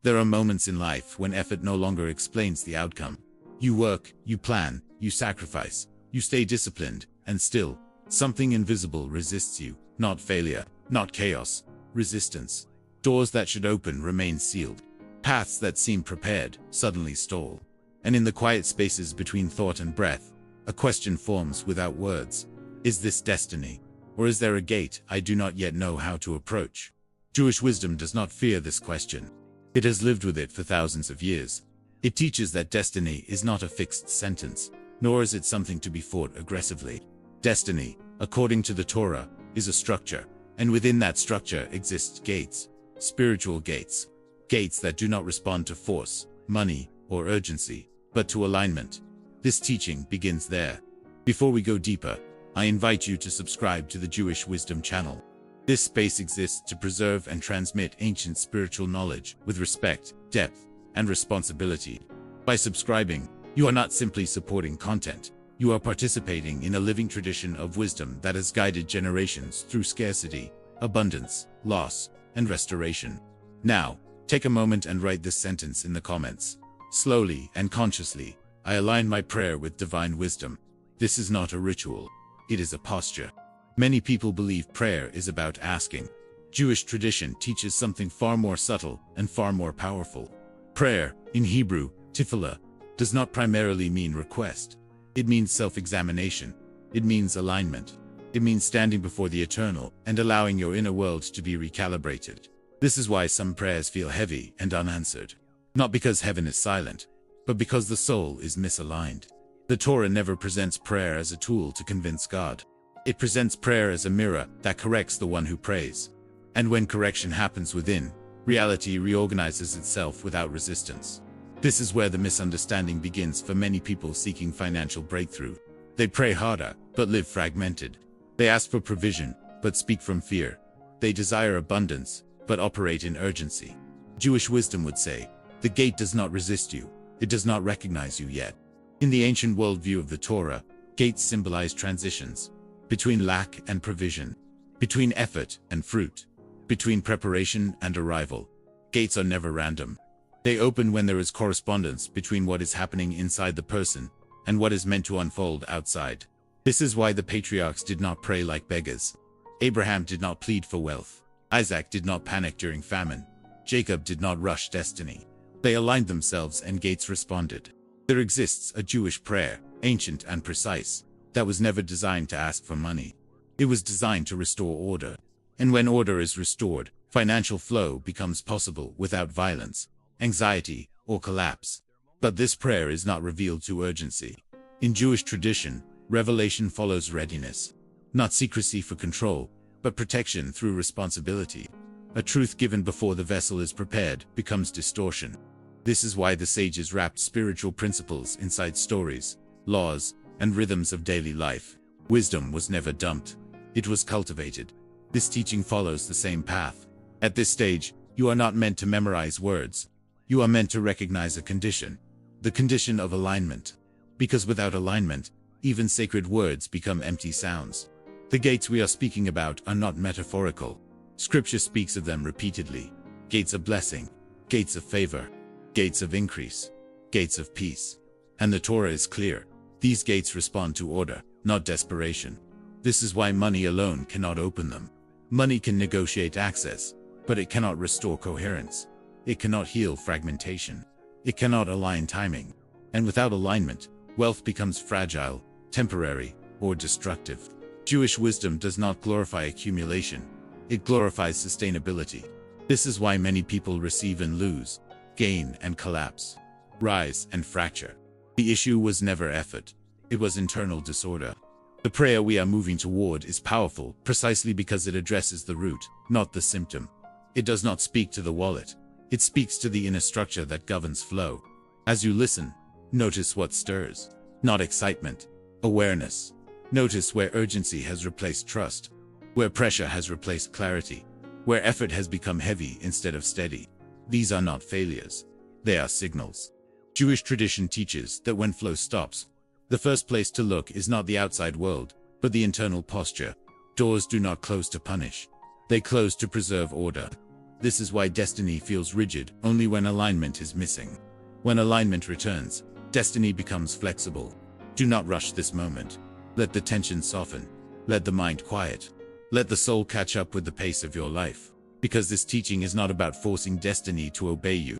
There are moments in life when effort no longer explains the outcome. You work, you plan, you sacrifice, you stay disciplined, and still, something invisible resists you. Not failure, not chaos, resistance. Doors that should open remain sealed. Paths that seem prepared suddenly stall. And in the quiet spaces between thought and breath, a question forms without words. Is this destiny? Or is there a gate I do not yet know how to approach? Jewish wisdom does not fear this question. It has lived with it for thousands of years. It teaches that destiny is not a fixed sentence, nor is it something to be fought aggressively. Destiny, according to the Torah, is a structure, and within that structure exist gates, spiritual gates. Gates that do not respond to force, money, or urgency, but to alignment. This teaching begins there. Before we go deeper, I invite you to subscribe to the Jewish Wisdom channel. This space exists to preserve and transmit ancient spiritual knowledge with respect, depth, and responsibility. By subscribing, you are not simply supporting content. You are participating in a living tradition of wisdom that has guided generations through scarcity, abundance, loss, and restoration. Now, take a moment and write this sentence in the comments. Slowly and consciously, I align my prayer with divine wisdom. This is not a ritual. It is a posture. Many people believe prayer is about asking. Jewish tradition teaches something far more subtle and far more powerful. Prayer, in Hebrew, tefillah, does not primarily mean request. It means self-examination. It means alignment. It means standing before the eternal and allowing your inner world to be recalibrated. This is why some prayers feel heavy and unanswered. Not because heaven is silent, but because the soul is misaligned. The Torah never presents prayer as a tool to convince God. It presents prayer as a mirror that corrects the one who prays. And when correction happens within, reality reorganizes itself without resistance. This is where the misunderstanding begins for many people seeking financial breakthrough. They pray harder, but live fragmented. They ask for provision, but speak from fear. They desire abundance, but operate in urgency. Jewish wisdom would say, the gate does not resist you. It does not recognize you yet. In the ancient worldview of the Torah, gates symbolize transitions. Between lack and provision, between effort and fruit, between preparation and arrival. Gates are never random. They open when there is correspondence between what is happening inside the person and what is meant to unfold outside. This is why the patriarchs did not pray like beggars. Abraham did not plead for wealth. Isaac did not panic during famine. Jacob did not rush destiny. They aligned themselves and gates responded. There exists a Jewish prayer, ancient and precise, that was never designed to ask for money. It was designed to restore order. And when order is restored, financial flow becomes possible without violence, anxiety, or collapse. But this prayer is not revealed to urgency. In Jewish tradition, revelation follows readiness. Not secrecy for control, but protection through responsibility. A truth given before the vessel is prepared becomes distortion. This is why the sages wrapped spiritual principles inside stories, laws, and rhythms of daily life. Wisdom was never dumped. It was cultivated. This teaching follows the same path. At this stage, you are not meant to memorize words. You are meant to recognize a condition. The condition of alignment. Because without alignment, even sacred words become empty sounds. The gates we are speaking about are not metaphorical. Scripture speaks of them repeatedly. Gates of blessing, gates of favor, gates of increase, gates of peace. And the Torah is clear. These gates respond to order, not desperation. This is why money alone cannot open them. Money can negotiate access, but it cannot restore coherence. It cannot heal fragmentation. It cannot align timing. And without alignment, wealth becomes fragile, temporary, or destructive. Jewish wisdom does not glorify accumulation. It glorifies sustainability. This is why many people receive and lose, gain and collapse, rise and fracture. The issue was never effort. It was internal disorder. The prayer we are moving toward is powerful precisely because it addresses the root, not the symptom. It does not speak to the wallet. It speaks to the inner structure that governs flow. As you listen, notice what stirs. Not excitement, awareness. Notice where urgency has replaced trust, where pressure has replaced clarity, where effort has become heavy instead of steady. These are not failures. They are signals. Jewish tradition teaches that when flow stops, the first place to look is not the outside world, but the internal posture. Doors do not close to punish. They close to preserve order. This is why destiny feels rigid only when alignment is missing. When alignment returns, destiny becomes flexible. Do not rush this moment. Let the tension soften. Let the mind quiet. Let the soul catch up with the pace of your life. Because this teaching is not about forcing destiny to obey you.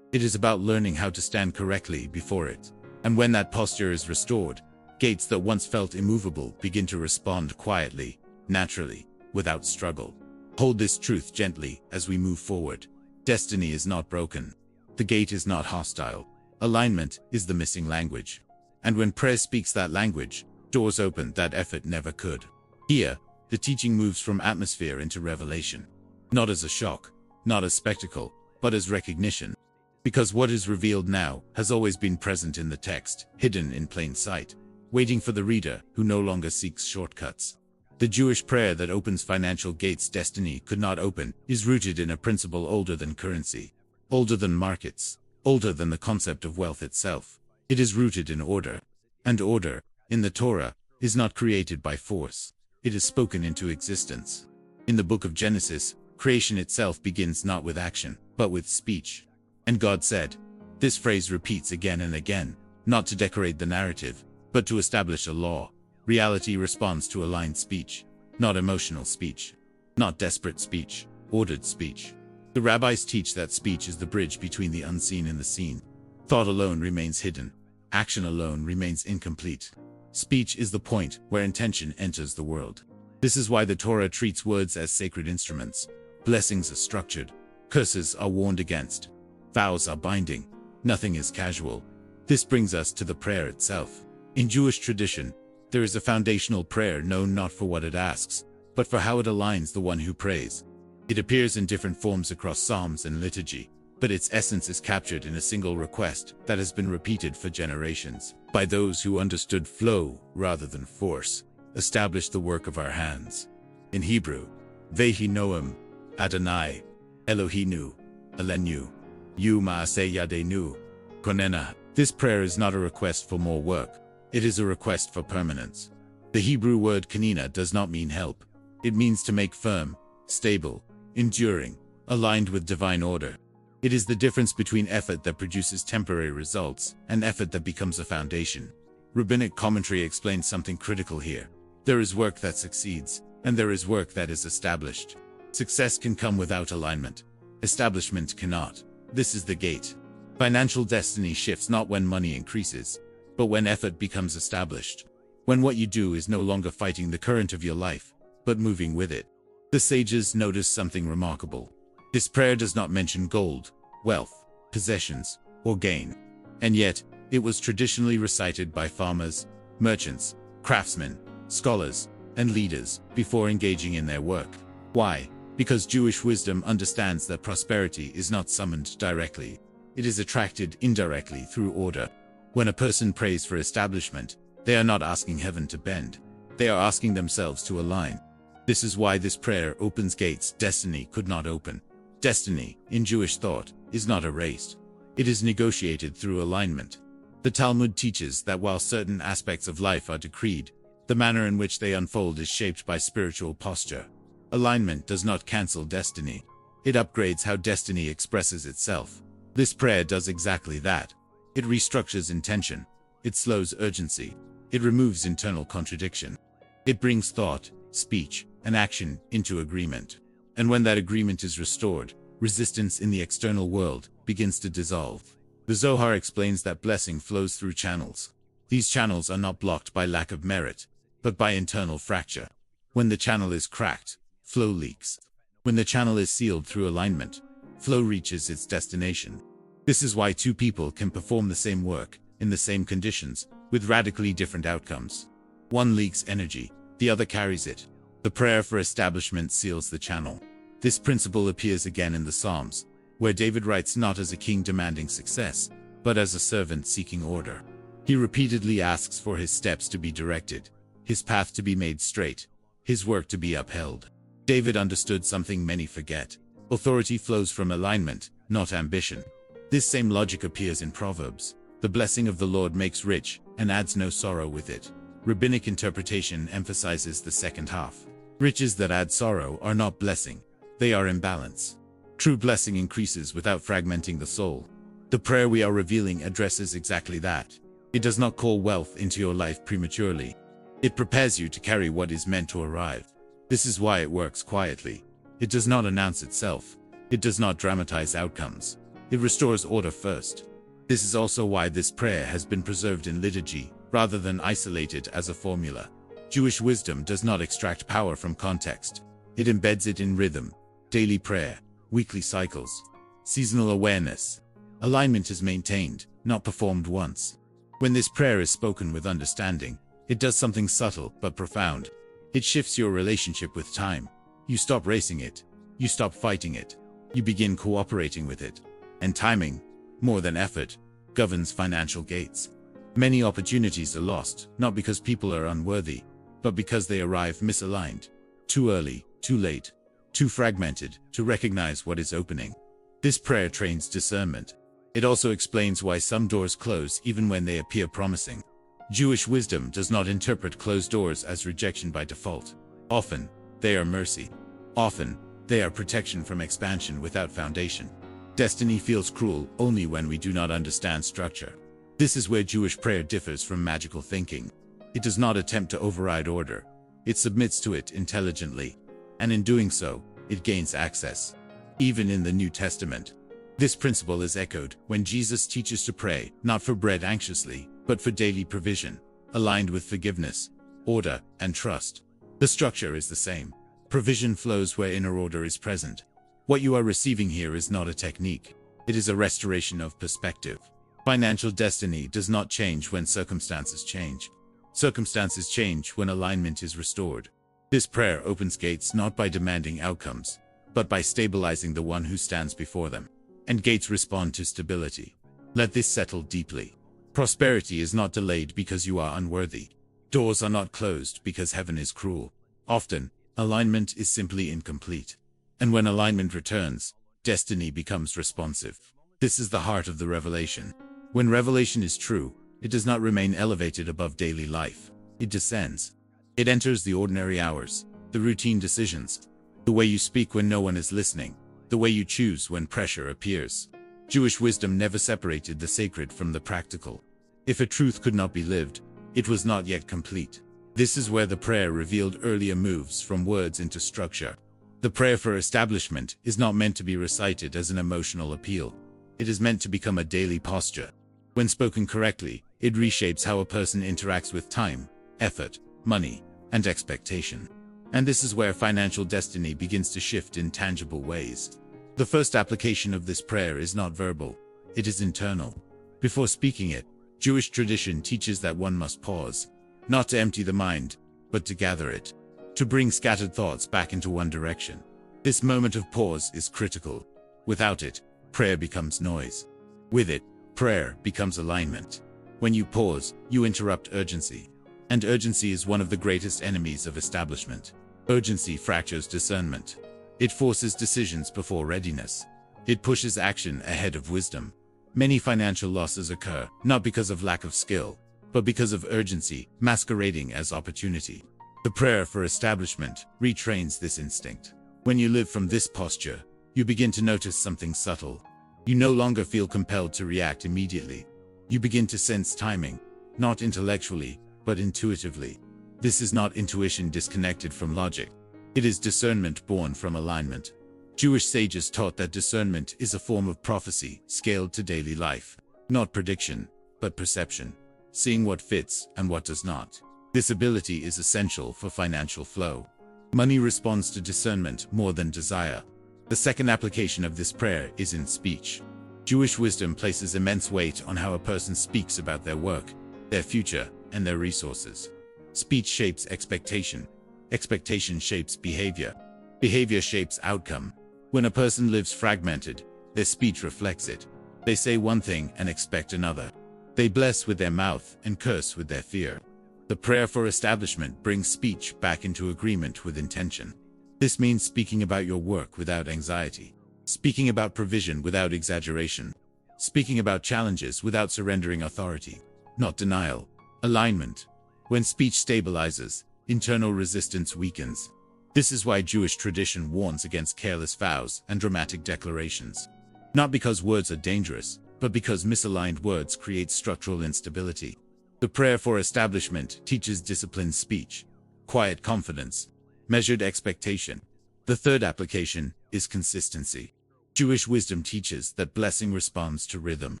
It is about learning how to stand correctly before it. And when that posture is restored, gates that once felt immovable begin to respond quietly, naturally, without struggle. Hold this truth gently as we move forward. Destiny is not broken. The gate is not hostile. Alignment is the missing language. And when prayer speaks that language, doors open that effort never could. Here, the teaching moves from atmosphere into revelation. Not as a shock, not as spectacle, but as recognition. Because what is revealed now has always been present in the text, hidden in plain sight, waiting for the reader who no longer seeks shortcuts. The Jewish prayer that opens financial gates destiny could not open is rooted in a principle older than currency, older than markets, older than the concept of wealth itself. It is rooted in order. And order, in the Torah, is not created by force. It is spoken into existence. In the book of Genesis, creation itself begins not with action, but with speech. And God said. This phrase repeats again and again, not to decorate the narrative, but to establish a law. Reality responds to aligned speech, not emotional speech, not desperate speech, ordered speech. The rabbis teach that speech is the bridge between the unseen and the seen. Thought alone remains hidden. Action alone remains incomplete. Speech is the point where intention enters the world. This is why the Torah treats words as sacred instruments. Blessings are structured. Curses are warned against. Vows are binding. Nothing is casual. This brings us to the prayer itself. In Jewish tradition, there is a foundational prayer known not for what it asks, but for how it aligns the one who prays. It appears in different forms across psalms and liturgy, but its essence is captured in a single request that has been repeated for generations by those who understood flow rather than force. Establish the work of our hands. In Hebrew, Vehi Noam, Adonai, Elohinu, Elenu, Yu Maaseh Yadenu, Konena. This prayer is not a request for more work. It is a request for permanence. The Hebrew word kanina does not mean help. It means to make firm, stable, enduring, aligned with divine order. It is the difference between effort that produces temporary results and effort that becomes a foundation. Rabbinic commentary explains something critical here. There is work that succeeds, and there is work that is established. Success can come without alignment. Establishment cannot. This is the gate. Financial destiny shifts not when money increases, but when effort becomes established. When what you do is no longer fighting the current of your life, but moving with it. The sages notice something remarkable. This prayer does not mention gold, wealth, possessions, or gain. And yet, it was traditionally recited by farmers, merchants, craftsmen, scholars, and leaders before engaging in their work. Why? Because Jewish wisdom understands that prosperity is not summoned directly. It is attracted indirectly through order. When a person prays for establishment, they are not asking heaven to bend. They are asking themselves to align. This is why this prayer opens gates destiny could not open. Destiny, in Jewish thought, is not erased. It is negotiated through alignment. The Talmud teaches that while certain aspects of life are decreed, the manner in which they unfold is shaped by spiritual posture. Alignment does not cancel destiny. It upgrades how destiny expresses itself. This prayer does exactly that. It restructures intention. It slows urgency. It removes internal contradiction. It brings thought, speech, and action into agreement. And when that agreement is restored, resistance in the external world begins to dissolve. The Zohar explains that blessing flows through channels. These channels are not blocked by lack of merit, but by internal fracture. When the channel is cracked, flow leaks. When the channel is sealed through alignment, flow reaches its destination. This is why two people can perform the same work, in the same conditions, with radically different outcomes. One leaks energy, the other carries it. The prayer for establishment seals the channel. This principle appears again in the Psalms, where David writes not as a king demanding success, but as a servant seeking order. He repeatedly asks for his steps to be directed, his path to be made straight, his work to be upheld. David understood something many forget. Authority flows from alignment, not ambition. This same logic appears in Proverbs. The blessing of the Lord makes rich, and adds no sorrow with it. Rabbinic interpretation emphasizes the second half. Riches that add sorrow are not blessing. They are imbalance. True blessing increases without fragmenting the soul. The prayer we are revealing addresses exactly that. It does not call wealth into your life prematurely. It prepares you to carry what is meant to arrive. This is why it works quietly. It does not announce itself. It does not dramatize outcomes. It restores order first. This is also why this prayer has been preserved in liturgy, rather than isolated as a formula. Jewish wisdom does not extract power from context. It embeds it in rhythm, daily prayer, weekly cycles, seasonal awareness. Alignment is maintained, not performed once. When this prayer is spoken with understanding, it does something subtle but profound. It shifts your relationship with time. You stop racing it. You stop fighting it. You begin cooperating with it. And timing, more than effort, governs financial gates. Many opportunities are lost, not because people are unworthy, but because they arrive misaligned. Too early, too late, too fragmented to recognize what is opening. This prayer trains discernment. It also explains why some doors close even when they appear promising. Jewish wisdom does not interpret closed doors as rejection by default. Often, they are mercy. Often, they are protection from expansion without foundation. Destiny feels cruel only when we do not understand structure. This is where Jewish prayer differs from magical thinking. It does not attempt to override order. It submits to it intelligently. And in doing so, it gains access. Even in the New Testament, this principle is echoed when Jesus teaches to pray, not for bread anxiously, but for daily provision, aligned with forgiveness, order, and trust. The structure is the same. Provision flows where inner order is present. What you are receiving here is not a technique. It is a restoration of perspective. Financial destiny does not change when circumstances change. Circumstances change when alignment is restored. This prayer opens gates not by demanding outcomes, but by stabilizing the one who stands before them. And gates respond to stability. Let this settle deeply. Prosperity is not delayed because you are unworthy. Doors are not closed because heaven is cruel. Often, alignment is simply incomplete. And when alignment returns, destiny becomes responsive. This is the heart of the revelation. When revelation is true, it does not remain elevated above daily life. It descends. It enters the ordinary hours, the routine decisions, the way you speak when no one is listening, the way you choose when pressure appears. Jewish wisdom never separated the sacred from the practical. If a truth could not be lived, it was not yet complete. This is where the prayer revealed earlier moves from words into structure. The prayer for establishment is not meant to be recited as an emotional appeal. It is meant to become a daily posture. When spoken correctly, it reshapes how a person interacts with time, effort, money, and expectation. And this is where financial destiny begins to shift in tangible ways. The first application of this prayer is not verbal. It is internal. Before speaking it, Jewish tradition teaches that one must pause, not to empty the mind, but to gather it, to bring scattered thoughts back into one direction. This moment of pause is critical. Without it, prayer becomes noise. With it, prayer becomes alignment. When you pause, you interrupt urgency. And urgency is one of the greatest enemies of establishment. Urgency fractures discernment. It forces decisions before readiness. It pushes action ahead of wisdom. Many financial losses occur, not because of lack of skill, but because of urgency, masquerading as opportunity. The prayer for establishment retrains this instinct. When you live from this posture, you begin to notice something subtle. You no longer feel compelled to react immediately. You begin to sense timing, not intellectually, but intuitively. This is not intuition disconnected from logic. It is discernment born from alignment. Jewish sages taught that discernment is a form of prophecy scaled to daily life. Not prediction, but perception. Seeing what fits and what does not. This ability is essential for financial flow. Money responds to discernment more than desire. The second application of this prayer is in speech. Jewish wisdom places immense weight on how a person speaks about their work, their future, and their resources. Speech shapes expectation. Expectation shapes behavior. Behavior shapes outcome. When a person lives fragmented, their speech reflects it. They say one thing and expect another. They bless with their mouth and curse with their fear. The prayer for establishment brings speech back into agreement with intention. This means speaking about your work without anxiety. Speaking about provision without exaggeration. Speaking about challenges without surrendering authority. Not denial. Alignment. When speech stabilizes, internal resistance weakens. This is why Jewish tradition warns against careless vows and dramatic declarations. Not because words are dangerous, but because misaligned words create structural instability. The prayer for establishment teaches disciplined speech, quiet confidence, measured expectation. The third application is consistency. Jewish wisdom teaches that blessing responds to rhythm.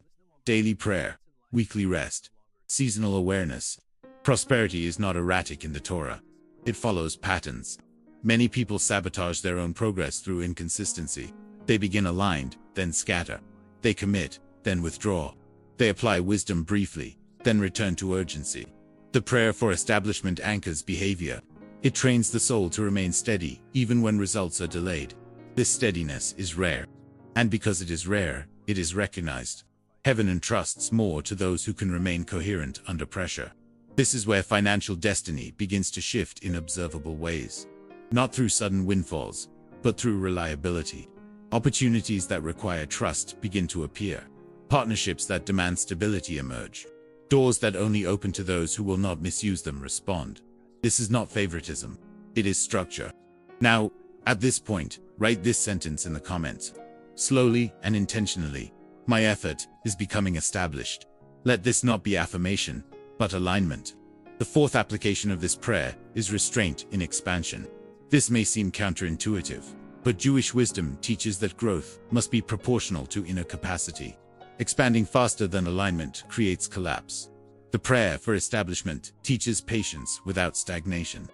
Daily prayer, weekly rest, seasonal awareness. Prosperity is not erratic in the Torah. It follows patterns. Many people sabotage their own progress through inconsistency. They begin aligned, then scatter. They commit, then withdraw. They apply wisdom briefly, then return to urgency. The prayer for establishment anchors behavior. It trains the soul to remain steady, even when results are delayed. This steadiness is rare. And because it is rare, it is recognized. Heaven entrusts more to those who can remain coherent under pressure. This is where financial destiny begins to shift in observable ways. Not through sudden windfalls, but through reliability. Opportunities that require trust begin to appear. Partnerships that demand stability emerge. Doors that only open to those who will not misuse them respond. This is not favoritism. It is structure. Now, at this point, write this sentence in the comments. Slowly and intentionally, my effort is becoming established. Let this not be affirmation, but alignment. The fourth application of this prayer is restraint in expansion. This may seem counterintuitive, but Jewish wisdom teaches that growth must be proportional to inner capacity. Expanding faster than alignment creates collapse. The prayer for establishment teaches patience without stagnation.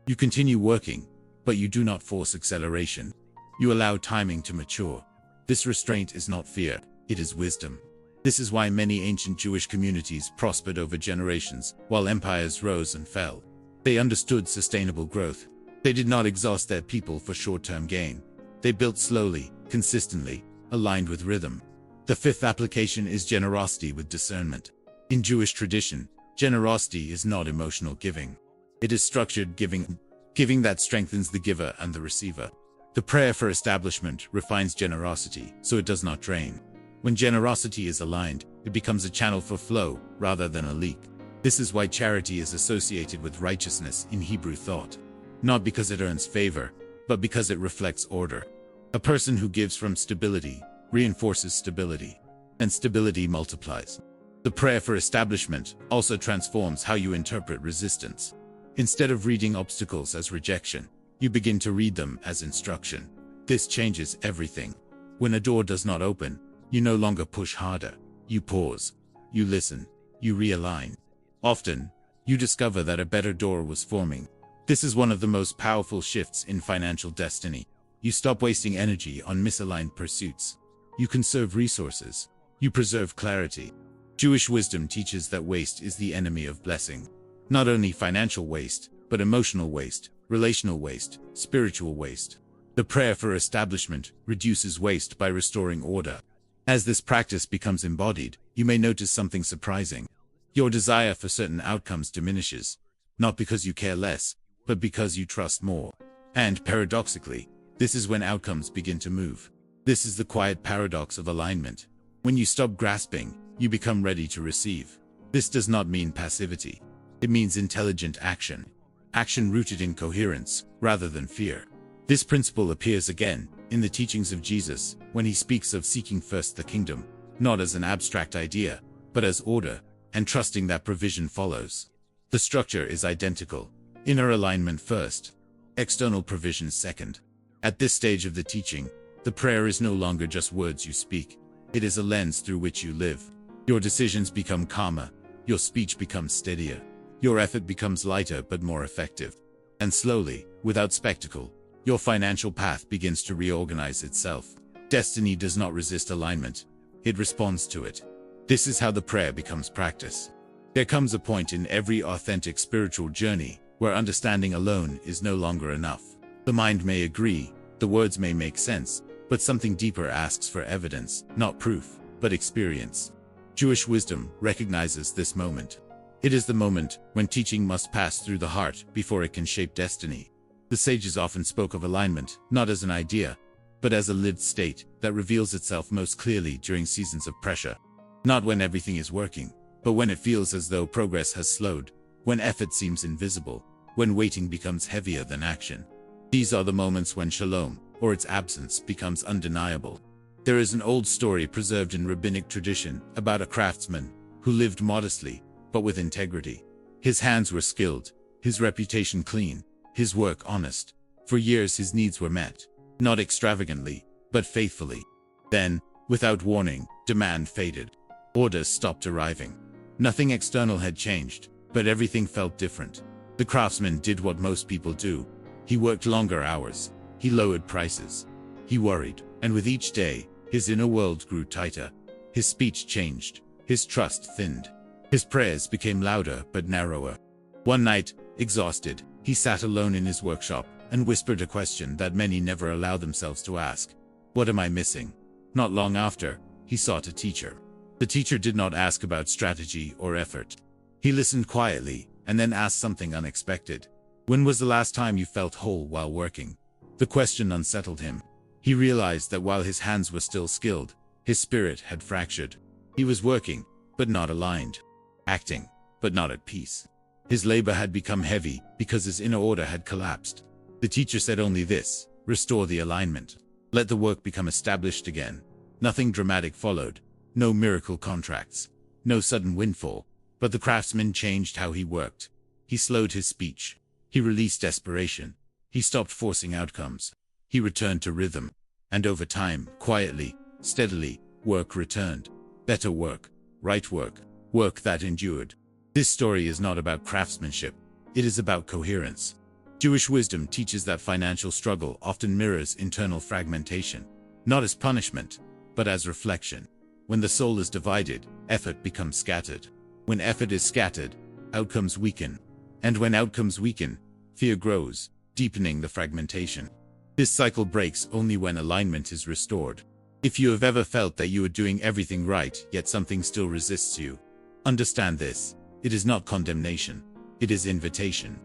You continue working, but you do not force acceleration. You allow timing to mature. This restraint is not fear, it is wisdom. This is why many ancient Jewish communities prospered over generations, while empires rose and fell. They understood sustainable growth. They did not exhaust their people for short-term gain. They built slowly, consistently, aligned with rhythm. The fifth application is generosity with discernment. In Jewish tradition, generosity is not emotional giving. It is structured giving that strengthens the giver and the receiver. The prayer for establishment refines generosity, so it does not drain. When generosity is aligned, it becomes a channel for flow, rather than a leak. This is why charity is associated with righteousness in Hebrew thought. Not because it earns favor, but because it reflects order. A person who gives from stability reinforces stability, and stability multiplies. The prayer for establishment also transforms how you interpret resistance. Instead of reading obstacles as rejection, you begin to read them as instruction. This changes everything. When a door does not open, you no longer push harder. You pause. You listen. You realign. Often, you discover that a better door was forming. This is one of the most powerful shifts in financial destiny. You stop wasting energy on misaligned pursuits. You conserve resources. You preserve clarity. Jewish wisdom teaches that waste is the enemy of blessing. Not only financial waste, but emotional waste, relational waste, spiritual waste. The prayer for establishment reduces waste by restoring order. As this practice becomes embodied, you may notice something surprising. Your desire for certain outcomes diminishes, not because you care less, but because you trust more. And paradoxically, this is when outcomes begin to move. This is the quiet paradox of alignment. When you stop grasping, you become ready to receive. This does not mean passivity. It means intelligent action. Action rooted in coherence, rather than fear. This principle appears again in the teachings of Jesus, when he speaks of seeking first the kingdom, not as an abstract idea, but as order, and trusting that provision follows. The structure is identical. Inner alignment first, external provision second. At this stage of the teaching, the prayer is no longer just words you speak. It is a lens through which you live. Your decisions become calmer. Your speech becomes steadier. Your effort becomes lighter but more effective. And slowly, without spectacle, your financial path begins to reorganize itself. Destiny does not resist alignment. It responds to it. This is how the prayer becomes practice. There comes a point in every authentic spiritual journey where understanding alone is no longer enough. The mind may agree, the words may make sense, but something deeper asks for evidence, not proof, but experience. Jewish wisdom recognizes this moment. It is the moment when teaching must pass through the heart before it can shape destiny. The sages often spoke of alignment, not as an idea, but as a lived state that reveals itself most clearly during seasons of pressure. Not when everything is working, but when it feels as though progress has slowed, when effort seems invisible, when waiting becomes heavier than action. These are the moments when shalom, or its absence, becomes undeniable. There is an old story preserved in rabbinic tradition about a craftsman who lived modestly, but with integrity. His hands were skilled, his reputation clean, his work honest. For years his needs were met, not extravagantly, but faithfully. Then, without warning, demand faded. Orders stopped arriving. Nothing external had changed, but everything felt different. The craftsman did what most people do. He worked longer hours. He lowered prices. He worried, and with each day, his inner world grew tighter. His speech changed. His trust thinned. His prayers became louder but narrower. One night, exhausted, he sat alone in his workshop and whispered a question that many never allow themselves to ask. What am I missing? Not long after, he sought a teacher. The teacher did not ask about strategy or effort. He listened quietly and then asked something unexpected. When was the last time you felt whole while working? The question unsettled him. He realized that while his hands were still skilled, his spirit had fractured. He was working, but not aligned. Acting, but not at peace. His labor had become heavy because his inner order had collapsed. The teacher said only this: restore the alignment. Let the work become established again. Nothing dramatic followed. No miracle contracts. No sudden windfall. But the craftsman changed how he worked. He slowed his speech. He released desperation. He stopped forcing outcomes. He returned to rhythm. And over time, quietly, steadily, work returned. Better work. Right work. Work that endured. This story is not about craftsmanship. It is about coherence. Jewish wisdom teaches that financial struggle often mirrors internal fragmentation, not as punishment, but as reflection. When the soul is divided, effort becomes scattered. When effort is scattered, outcomes weaken. And when outcomes weaken, fear grows, deepening the fragmentation. This cycle breaks only when alignment is restored. If you have ever felt that you are doing everything right, yet something still resists you, understand this. It is not condemnation. It is invitation.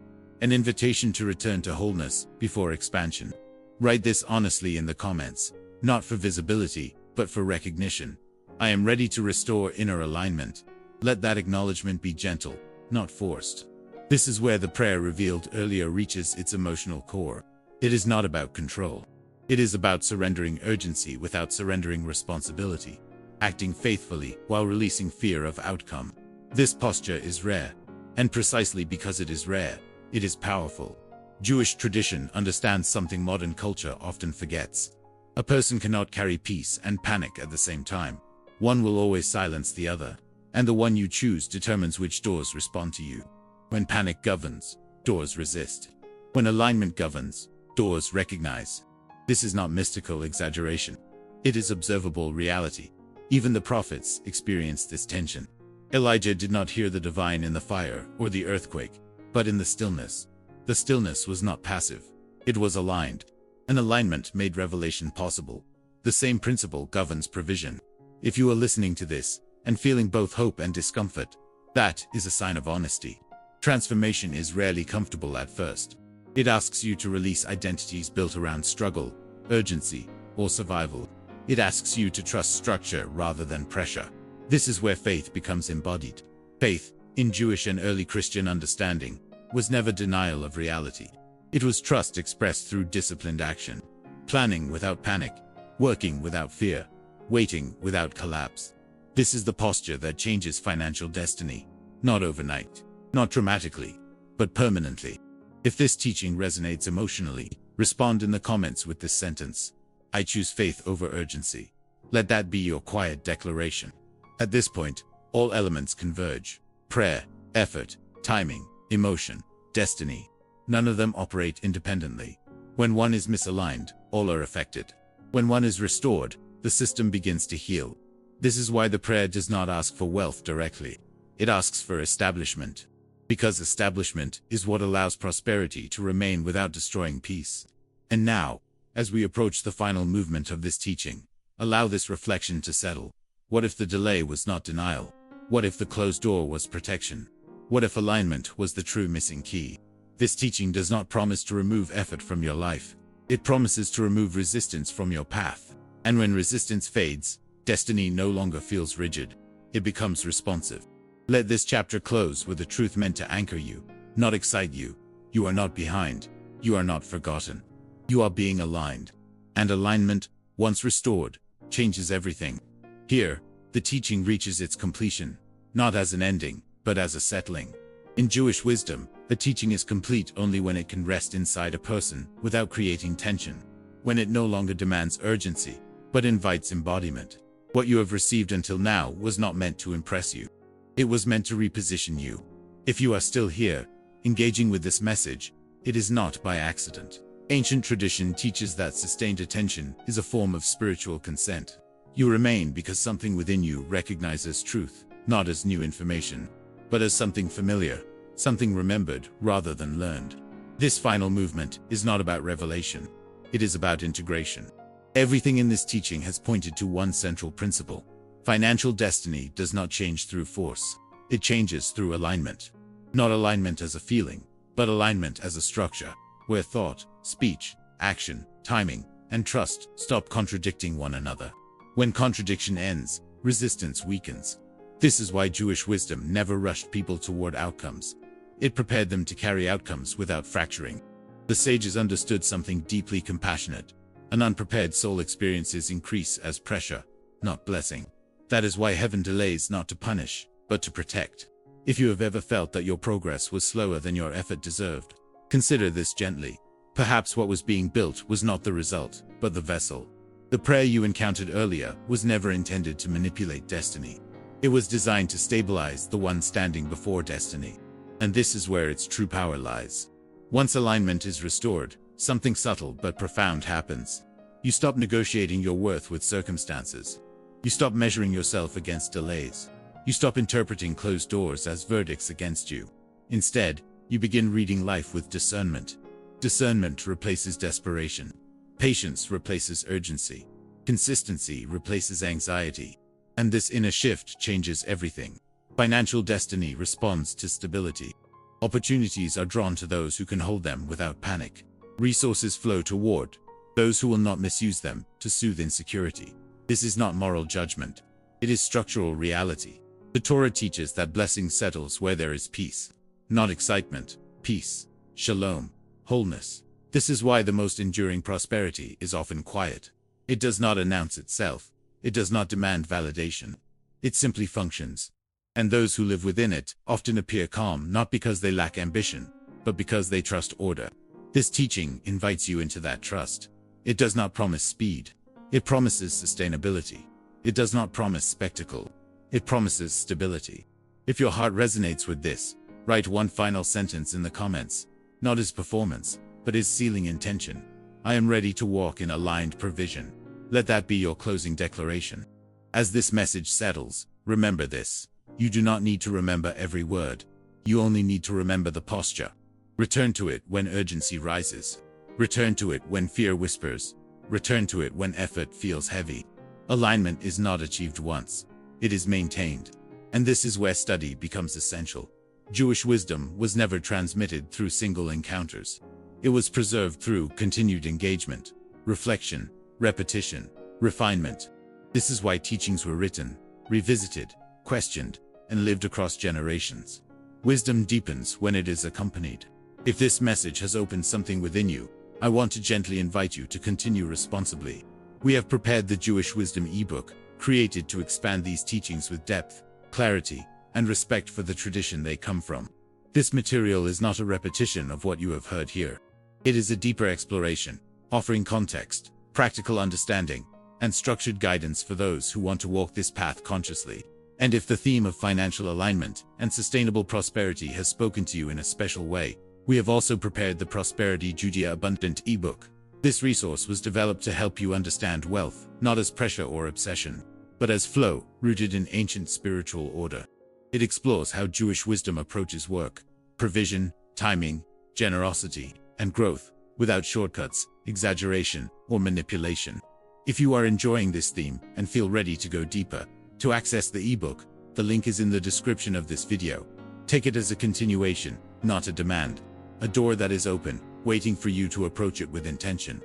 An invitation to return to wholeness before expansion. Write this honestly in the comments, not for visibility, but for recognition. I am ready to restore inner alignment. Let that acknowledgement be gentle, not forced. This is where the prayer revealed earlier reaches its emotional core. It is not about control. It is about surrendering urgency without surrendering responsibility. Acting faithfully while releasing fear of outcome. This posture is rare. And precisely because it is rare, it is powerful. Jewish tradition understands something modern culture often forgets. A person cannot carry peace and panic at the same time. One will always silence the other. And the one you choose determines which doors respond to you. When panic governs, doors resist. When alignment governs, doors recognize. This is not mystical exaggeration. It is observable reality. Even the prophets experienced this tension. Elijah did not hear the divine in the fire or the earthquake, but in the stillness. The stillness was not passive. It was aligned. An alignment made revelation possible. The same principle governs provision. If you are listening to this and feeling both hope and discomfort, that is a sign of honesty. Transformation is rarely comfortable at first. It asks you to release identities built around struggle, urgency, or survival. It asks you to trust structure rather than pressure. This is where faith becomes embodied. Faith, in Jewish and early Christian understanding, was never denial of reality. It was trust expressed through disciplined action. Planning without panic. Working without fear. Waiting without collapse. This is the posture that changes financial destiny. Not overnight. Not dramatically. But permanently. If this teaching resonates emotionally, respond in the comments with this sentence: I choose faith over urgency. Let that be your quiet declaration. At this point, all elements converge. Prayer, effort, timing, emotion, destiny. None of them operate independently. When one is misaligned, all are affected. When one is restored, the system begins to heal. This is why the prayer does not ask for wealth directly. It asks for establishment. Because establishment is what allows prosperity to remain without destroying peace. And now, as we approach the final movement of this teaching, allow this reflection to settle. What if the delay was not denial? What if the closed door was protection? What if alignment was the true missing key? This teaching does not promise to remove effort from your life. It promises to remove resistance from your path. And when resistance fades, destiny no longer feels rigid. It becomes responsive. Let this chapter close with a truth meant to anchor you, not excite you. You are not behind. You are not forgotten. You are being aligned. And alignment, once restored, changes everything. Here, the teaching reaches its completion, not as an ending, but as a settling. In Jewish wisdom, a teaching is complete only when it can rest inside a person without creating tension, when it no longer demands urgency, but invites embodiment. What you have received until now was not meant to impress you. It was meant to reposition you. If you are still here, engaging with this message, it is not by accident. Ancient tradition teaches that sustained attention is a form of spiritual consent. You remain because something within you recognizes truth, not as new information, but as something familiar, something remembered rather than learned. This final movement is not about revelation. It is about integration. Everything in this teaching has pointed to one central principle. Financial destiny does not change through force. It changes through alignment. Not alignment as a feeling, but alignment as a structure, where thought, speech, action, timing, and trust stop contradicting one another. When contradiction ends, resistance weakens. This is why Jewish wisdom never rushed people toward outcomes. It prepared them to carry outcomes without fracturing. The sages understood something deeply compassionate. An unprepared soul experiences increase as pressure, not blessing. That is why heaven delays not to punish, but to protect. If you have ever felt that your progress was slower than your effort deserved, consider this gently. Perhaps what was being built was not the result, but the vessel. The prayer you encountered earlier was never intended to manipulate destiny. It was designed to stabilize the one standing before destiny. And this is where its true power lies. Once alignment is restored, something subtle but profound happens. You stop negotiating your worth with circumstances. You stop measuring yourself against delays. You stop interpreting closed doors as verdicts against you. Instead, you begin reading life with discernment. Discernment replaces desperation. Patience replaces urgency. Consistency replaces anxiety. And this inner shift changes everything. Financial destiny responds to stability. Opportunities are drawn to those who can hold them without panic. Resources flow toward those who will not misuse them to soothe insecurity. This is not moral judgment. It is structural reality. The Torah teaches that blessing settles where there is peace. Not excitement, peace, shalom, wholeness. This is why the most enduring prosperity is often quiet. It does not announce itself. It does not demand validation. It simply functions. And those who live within it often appear calm not because they lack ambition, but because they trust order. This teaching invites you into that trust. It does not promise speed. It promises sustainability. It does not promise spectacle. It promises stability. If your heart resonates with this, write one final sentence in the comments. Not as performance, but as sealing intention. I am ready to walk in aligned provision. Let that be your closing declaration. As this message settles, remember this. You do not need to remember every word. You only need to remember the posture. Return to it when urgency rises. Return to it when fear whispers. Return to it when effort feels heavy. Alignment is not achieved once. It is maintained. And this is where study becomes essential. Jewish wisdom was never transmitted through single encounters. It was preserved through continued engagement, reflection, repetition, refinement. This is why teachings were written, revisited, questioned, and lived across generations. Wisdom deepens when it is accompanied. If this message has opened something within you, I want to gently invite you to continue responsibly. We have prepared the Jewish Wisdom eBook, created to expand these teachings with depth, clarity, and respect for the tradition they come from. This material is not a repetition of what you have heard here. It is a deeper exploration, offering context, practical understanding, and structured guidance for those who want to walk this path consciously. And if the theme of financial alignment and sustainable prosperity has spoken to you in a special way, we have also prepared the Prosperity Judea Abundant eBook. This resource was developed to help you understand wealth, not as pressure or obsession, but as flow, rooted in ancient spiritual order. It explores how Jewish wisdom approaches work, provision, timing, generosity, and growth, without shortcuts, exaggeration, or manipulation. If you are enjoying this theme and feel ready to go deeper, to access the ebook, the link is in the description of this video. Take it as a continuation, not a demand. A door that is open, waiting for you to approach it with intention.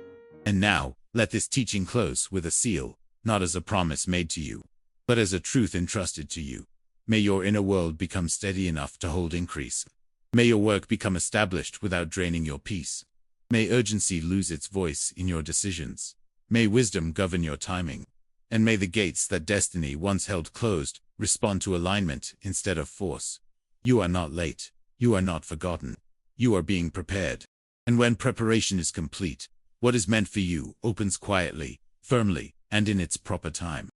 And now, let this teaching close with a seal, not as a promise made to you, but as a truth entrusted to you. May your inner world become steady enough to hold increase. May your work become established without draining your peace. May urgency lose its voice in your decisions. May wisdom govern your timing. And may the gates that destiny once held closed respond to alignment instead of force. You are not late. You are not forgotten. You are being prepared. And when preparation is complete, what is meant for you opens quietly, firmly, and in its proper time.